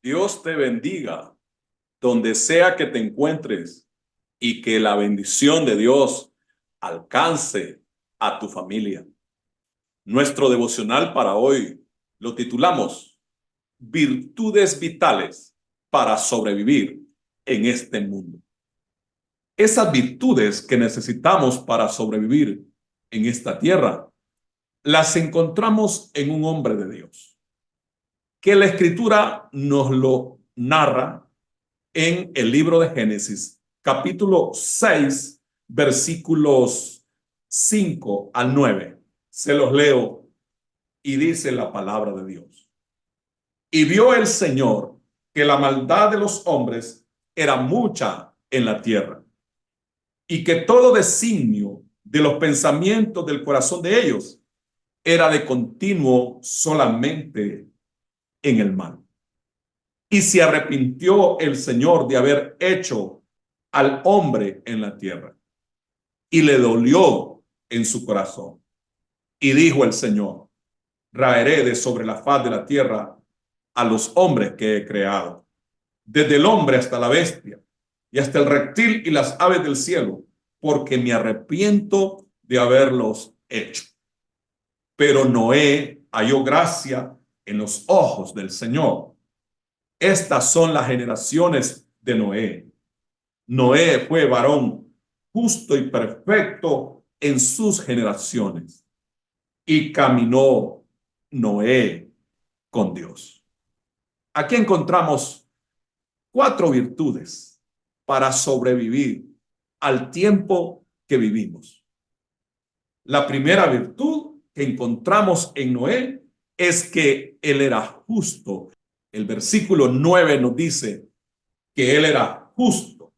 Dios te bendiga donde sea que te encuentres y que la bendición de Dios alcance a tu familia. Nuestro devocional para hoy lo titulamos Virtudes vitales para sobrevivir en este mundo. Esas virtudes que necesitamos para sobrevivir en esta tierra las encontramos en un hombre de Dios, que la Escritura nos lo narra en el libro de Génesis, capítulo 6, versículos 5 al 9. Se los leo y dice la palabra de Dios. Y vio el Señor que la maldad de los hombres era mucha en la tierra, y que todo designio de los pensamientos del corazón de ellos era de continuo solamente en el mal. Y se arrepintió el Señor de haber hecho al hombre en la tierra, y le dolió en su corazón. Y dijo el Señor: raeré de sobre la faz de la tierra a los hombres que he creado, desde el hombre hasta la bestia, y hasta el reptil y las aves del cielo, porque me arrepiento de haberlos hecho. Pero Noé halló gracia en los ojos del Señor. Estas son las generaciones de Noé. Noé fue varón justo y perfecto en sus generaciones, y caminó Noé con Dios. Aquí encontramos 4 virtudes para sobrevivir al tiempo que vivimos. La primera virtud que encontramos en Noé es que él era justo. El versículo 9 nos dice que él era justo.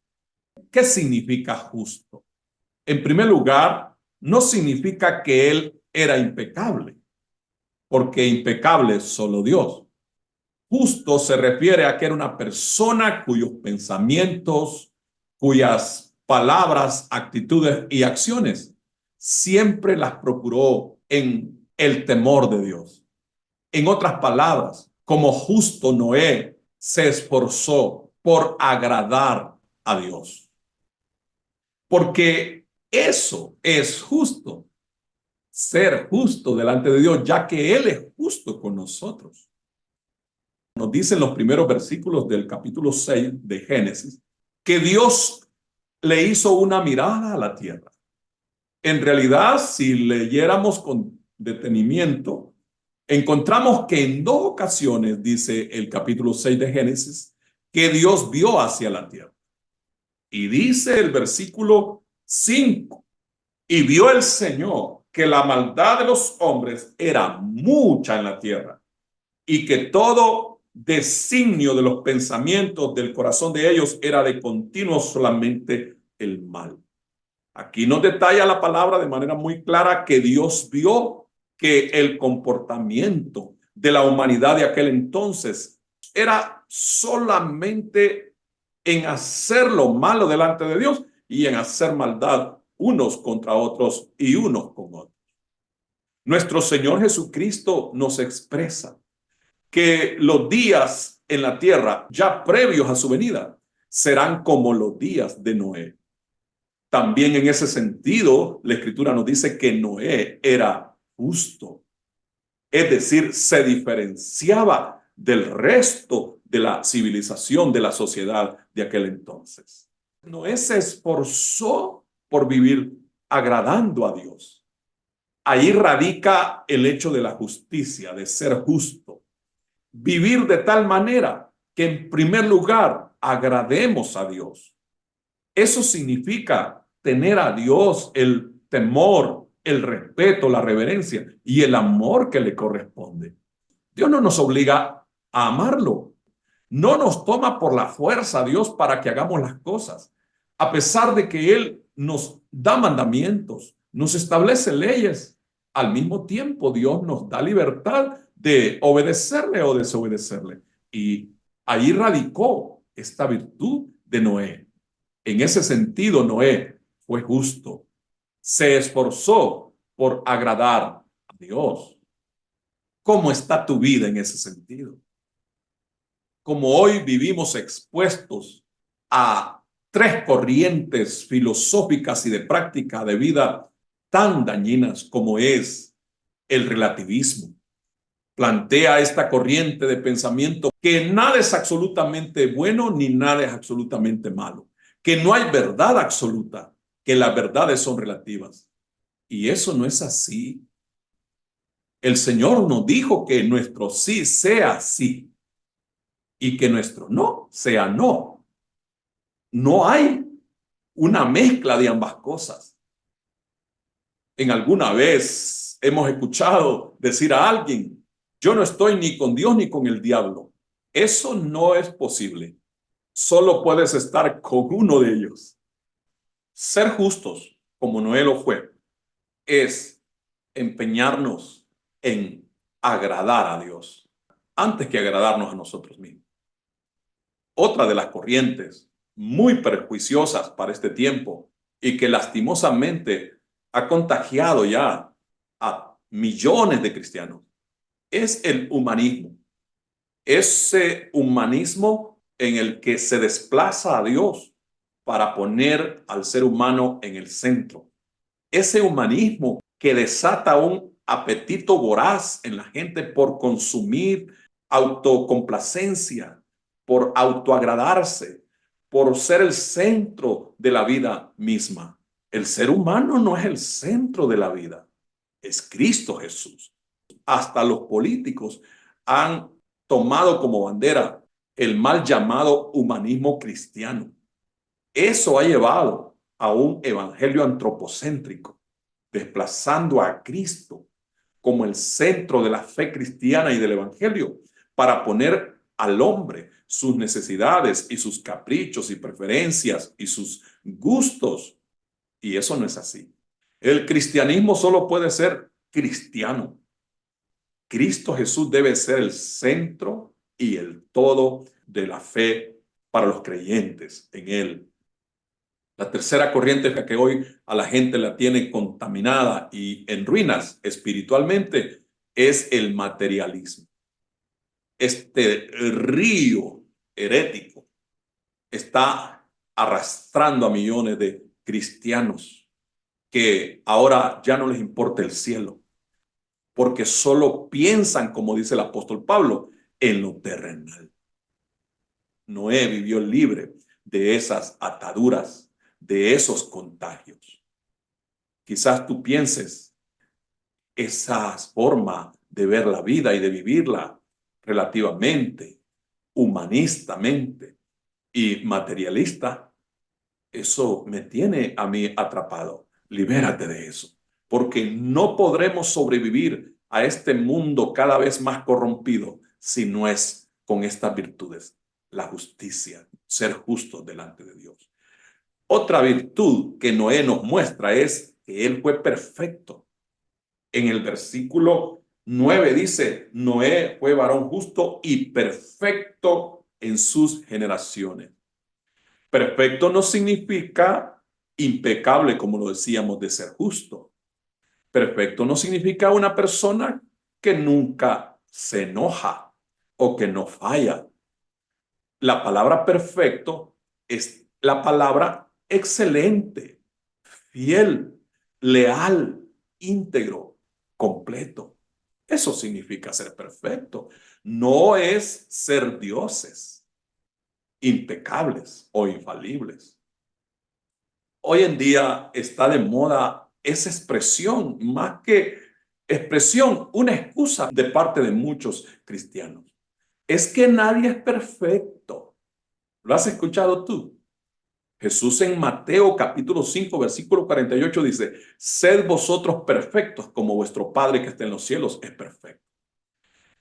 ¿Qué significa justo? En primer lugar, no significa que él era impecable, porque impecable es solo Dios. Justo se refiere a que era una persona cuyos pensamientos, cuyas palabras, actitudes y acciones siempre las procuró en el temor de Dios. En otras palabras, como justo Noé se esforzó por agradar a Dios. Porque eso es justo, ser justo delante de Dios, ya que Él es justo con nosotros. Nos dicen los primeros versículos del capítulo 6 de Génesis que Dios le hizo una mirada a la tierra. En realidad, si leyéramos con detenimiento, encontramos que en 2 ocasiones, dice el capítulo 6 de Génesis, que Dios vio hacia la tierra. Y dice el versículo 5, y vio el Señor que la maldad de los hombres era mucha en la tierra, y que todo designio de los pensamientos del corazón de ellos era de continuo solamente el mal. Aquí nos detalla la palabra de manera muy clara que Dios vio que el comportamiento de la humanidad de aquel entonces era solamente en hacer lo malo delante de Dios y en hacer maldad unos contra otros y unos con otros. Nuestro Señor Jesucristo nos expresa que los días en la tierra, ya previos a su venida, serán como los días de Noé. También en ese sentido, la Escritura nos dice que Noé era justo, es decir, se diferenciaba del resto de la civilización, de la sociedad de aquel entonces. Noé se esforzó por vivir agradando a Dios. Ahí radica el hecho de la justicia, de ser justo. Vivir de tal manera que en primer lugar agrademos a Dios. Eso significa tener a Dios el temor, el respeto, la reverencia y el amor que le corresponde. Dios no nos obliga a amarlo. No nos toma por la fuerza a Dios para que hagamos las cosas. A pesar de que Él nos da mandamientos, nos establece leyes, al mismo tiempo Dios nos da libertad de obedecerle o desobedecerle. Y ahí radicó esta virtud de Noé. En ese sentido, Noé fue justo. Se esforzó por agradar a Dios. ¿Cómo está tu vida en ese sentido? como hoy vivimos expuestos a tres corrientes filosóficas y de práctica de vida tan dañinas como es el relativismo. Plantea esta corriente de pensamiento que nada es absolutamente bueno ni nada es absolutamente malo, que no hay verdad absoluta, que las verdades son relativas. Y eso no es así. El Señor nos dijo que nuestro sí sea sí y que nuestro no sea no. No hay una mezcla de ambas cosas. En alguna vez hemos escuchado decir a alguien, yo no estoy ni con Dios ni con el diablo. Eso no es posible. Solo puedes estar con uno de ellos. Ser justos, como Noé lo fue, es empeñarnos en agradar a Dios antes que agradarnos a nosotros mismos. Otra de las corrientes muy perjuiciosas para este tiempo y que lastimosamente ha contagiado ya a millones de cristianos es el humanismo. Ese humanismo en el que se desplaza a Dios para poner al ser humano en el centro. Ese humanismo que desata un apetito voraz en la gente por consumir autocomplacencia, por autoagradarse, por ser el centro de la vida misma. El ser humano no es el centro de la vida, es Cristo Jesús. Hasta los políticos han tomado como bandera el mal llamado humanismo cristiano. Eso ha llevado a un evangelio antropocéntrico, desplazando a Cristo como el centro de la fe cristiana y del evangelio para poner al hombre sus necesidades y sus caprichos y preferencias y sus gustos. Y eso no es así. El cristianismo solo puede ser cristiano. Cristo Jesús debe ser el centro y el todo de la fe para los creyentes en Él. La tercera corriente que hoy a la gente la tiene contaminada y en ruinas espiritualmente es el materialismo. Este río herético está arrastrando a millones de cristianos que ahora ya no les importa el cielo, porque solo piensan, como dice el apóstol Pablo, en lo terrenal. Noé vivió libre de esas ataduras, de esos contagios. Quizás tú pienses esa forma de ver la vida y de vivirla relativamente, humanistamente y materialista, eso me tiene a mí atrapado. Libérate de eso, porque no podremos sobrevivir a este mundo cada vez más corrompido si no es con estas virtudes. La justicia, ser justos delante de Dios. Otra virtud que Noé nos muestra es que él fue perfecto. En el versículo 9 dice, Noé fue varón justo y perfecto en sus generaciones. Perfecto no significa impecable, como lo decíamos, de ser justo. Perfecto no significa una persona que nunca se enoja o que no falla. La palabra perfecto es la palabra excelente, fiel, leal, íntegro, completo. Eso significa ser perfecto. No es ser dioses, impecables o infalibles. Hoy en día está de moda esa expresión, más que expresión, una excusa de parte de muchos cristianos. Es que nadie es perfecto. ¿Lo has escuchado tú? Jesús en Mateo capítulo 5, versículo 48 dice, sed vosotros perfectos como vuestro Padre que está en los cielos es perfecto.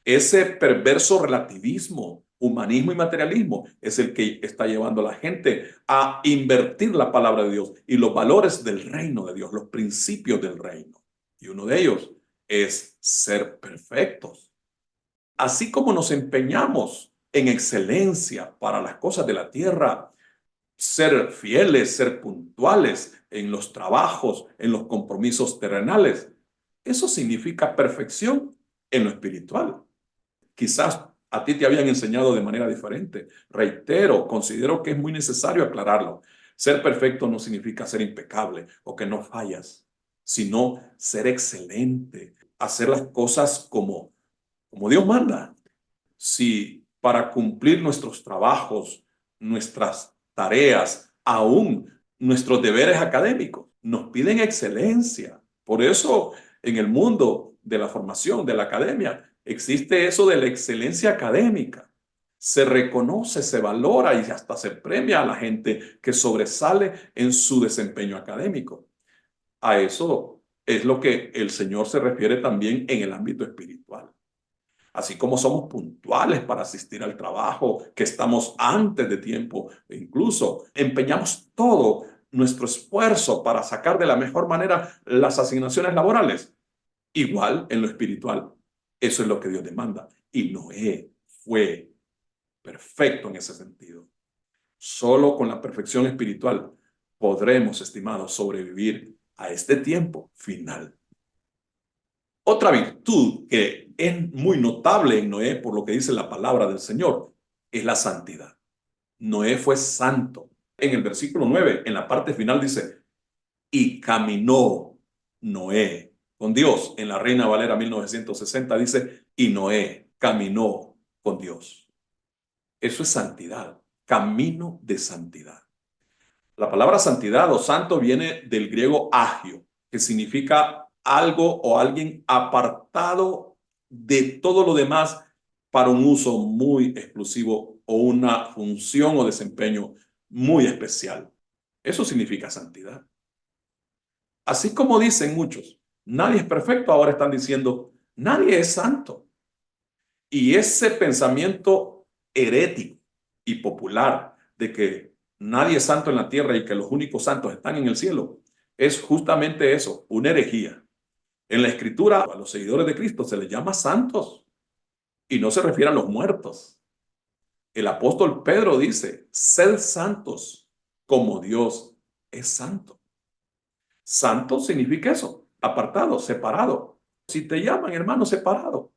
Ese perverso relativismo, humanismo y materialismo es el que está llevando a la gente a invertir la palabra de Dios y los valores del reino de Dios, los principios del reino. Y uno de ellos es ser perfectos. Así como nos empeñamos en excelencia para las cosas de la tierra, ser fieles, ser puntuales en los trabajos, en los compromisos terrenales, eso significa perfección en lo espiritual. Quizás A ti te habían enseñado de manera diferente. Reitero, considero que es muy necesario aclararlo. Ser perfecto no significa ser impecable o que no fallas, sino ser excelente, hacer las cosas como Dios manda. Si para cumplir nuestros trabajos, nuestras tareas, aún nuestros deberes académicos, nos piden excelencia. Por eso en el mundo de la formación, de la academia, existe eso de la excelencia académica. Se reconoce, se valora y hasta se premia a la gente que sobresale en su desempeño académico. A eso es lo que el Señor se refiere también en el ámbito espiritual. Así como somos puntuales para asistir al trabajo, que estamos antes de tiempo, e incluso empeñamos todo nuestro esfuerzo para sacar de la mejor manera las asignaciones laborales. Igual en lo espiritual. Eso es lo que Dios demanda. Y Noé fue perfecto en ese sentido. Solo con la perfección espiritual podremos, estimados, sobrevivir a este tiempo final. Otra virtud que es muy notable en Noé, por lo que dice la palabra del Señor, es la santidad. Noé fue santo. En el versículo 9, en la parte final dice, y caminó Noé con Dios. En la Reina Valera 1960 dice, y Noé caminó con Dios. Eso es santidad, camino de santidad. La palabra santidad o santo viene del griego agio, que significa algo o alguien apartado de todo lo demás para un uso muy exclusivo o una función o desempeño muy especial. Eso significa santidad. Así como dicen muchos, nadie es perfecto, ahora están diciendo, nadie es santo. Y ese pensamiento herético y popular de que nadie es santo en la tierra y que los únicos santos están en el cielo, es justamente eso, una herejía. En la escritura, a los seguidores de Cristo se les llama santos y no se refiere a los muertos. El apóstol Pedro dice, sed santos como Dios es santo. Santo significa eso, apartado, separado. Si te llaman hermano separado,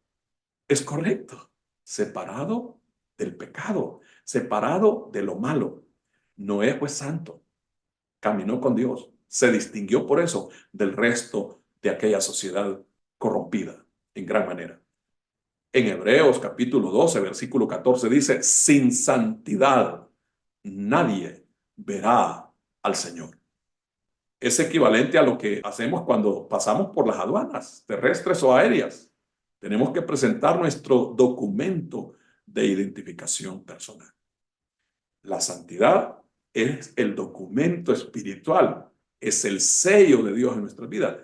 es correcto. Separado del pecado, separado de lo malo. Noé fue santo, caminó con Dios, se distinguió por eso del resto de aquella sociedad corrompida en gran manera. En Hebreos capítulo 12, versículo 14 dice, sin santidad nadie verá al Señor. Es equivalente a lo que hacemos cuando pasamos por las aduanas terrestres o aéreas. Tenemos que presentar nuestro documento de identificación personal. La santidad es el documento espiritual, es el sello de Dios en nuestra vida,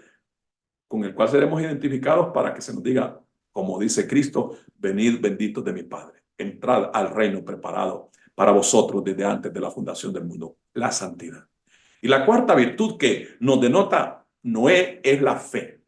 con el cual seremos identificados para que se nos diga, como dice Cristo, venid benditos de mi Padre, entrad al reino preparado para vosotros desde antes de la fundación del mundo, la santidad. Y la cuarta virtud que nos denota Noé es la fe.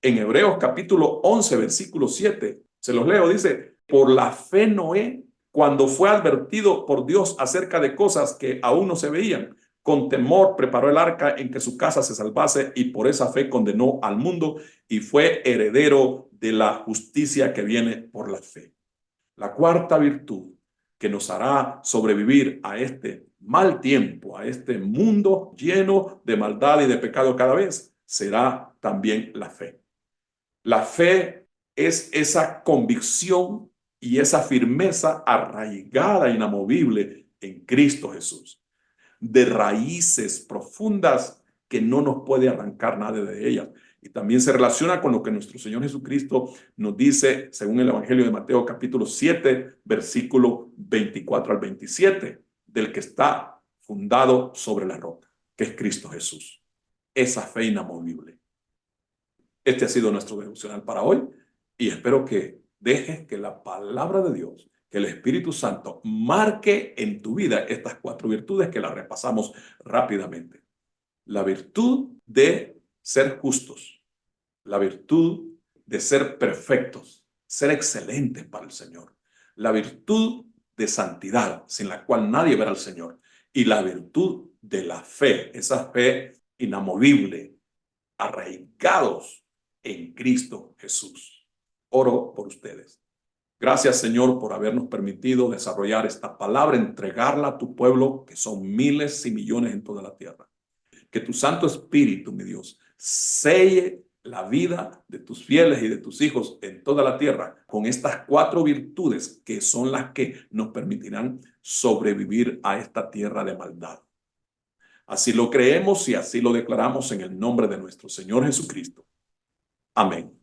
En Hebreos capítulo 11, versículo 7, se los leo, dice, por la fe Noé, cuando fue advertido por Dios acerca de cosas que aún no se veían, con temor preparó el arca en que su casa se salvase y por esa fe condenó al mundo y fue heredero de la justicia que viene por la fe. La cuarta virtud que nos hará sobrevivir a este mal tiempo, a este mundo lleno de maldad y de pecado cada vez, será también la fe. La fe es esa convicción y esa firmeza arraigada, inamovible en Cristo Jesús, de raíces profundas que no nos puede arrancar nadie de ellas. Y también se relaciona con lo que nuestro Señor Jesucristo nos dice, según el Evangelio de Mateo capítulo 7, versículo 24 al 27, del que está fundado sobre la roca, que es Cristo Jesús. Esa fe inamovible. Este ha sido nuestro devocional para hoy y espero que dejes que la palabra de Dios, que el Espíritu Santo marque en tu vida estas cuatro virtudes que las repasamos rápidamente. La virtud de ser justos, la virtud de ser perfectos, ser excelentes para el Señor, la virtud de santidad, sin la cual nadie verá al Señor, y la virtud de la fe, esa fe inamovible, arraigados en Cristo Jesús. Oro por ustedes. Gracias, Señor, por habernos permitido desarrollar esta palabra, entregarla a tu pueblo, que son miles y millones en toda la tierra. Que tu Santo Espíritu, mi Dios, selle la vida de tus fieles y de tus hijos en toda la tierra con estas 4 virtudes que son las que nos permitirán sobrevivir a esta tierra de maldad. Así lo creemos y así lo declaramos en el nombre de nuestro Señor Jesucristo. Amén.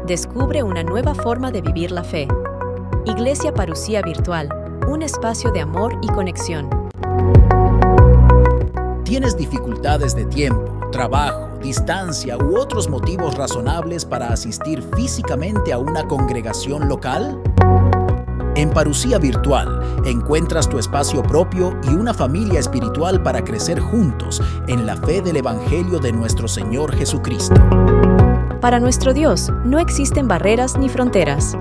Descubre una nueva forma de vivir la fe. Iglesia Parucía Virtual, un espacio de amor y conexión. ¿Tienes dificultades de tiempo, trabajo, distancia u otros motivos razonables para asistir físicamente a una congregación local? En Parucía Virtual encuentras tu espacio propio y una familia espiritual para crecer juntos en la fe del Evangelio de nuestro Señor Jesucristo. Para nuestro Dios no existen barreras ni fronteras.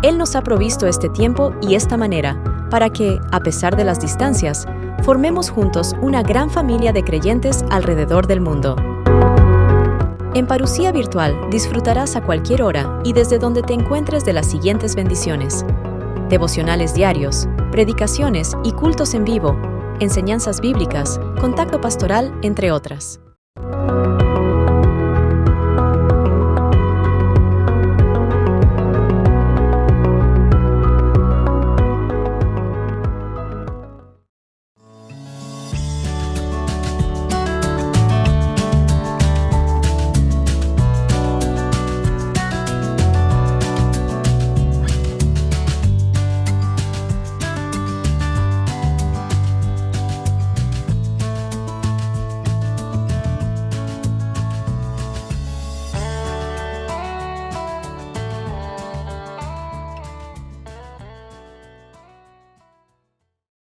Él nos ha provisto este tiempo y esta manera para que, a pesar de las distancias, formemos juntos una gran familia de creyentes alrededor del mundo. En Parucía Virtual disfrutarás a cualquier hora y desde donde te encuentres de las siguientes bendiciones: devocionales diarios, predicaciones y cultos en vivo, enseñanzas bíblicas, contacto pastoral, entre otras.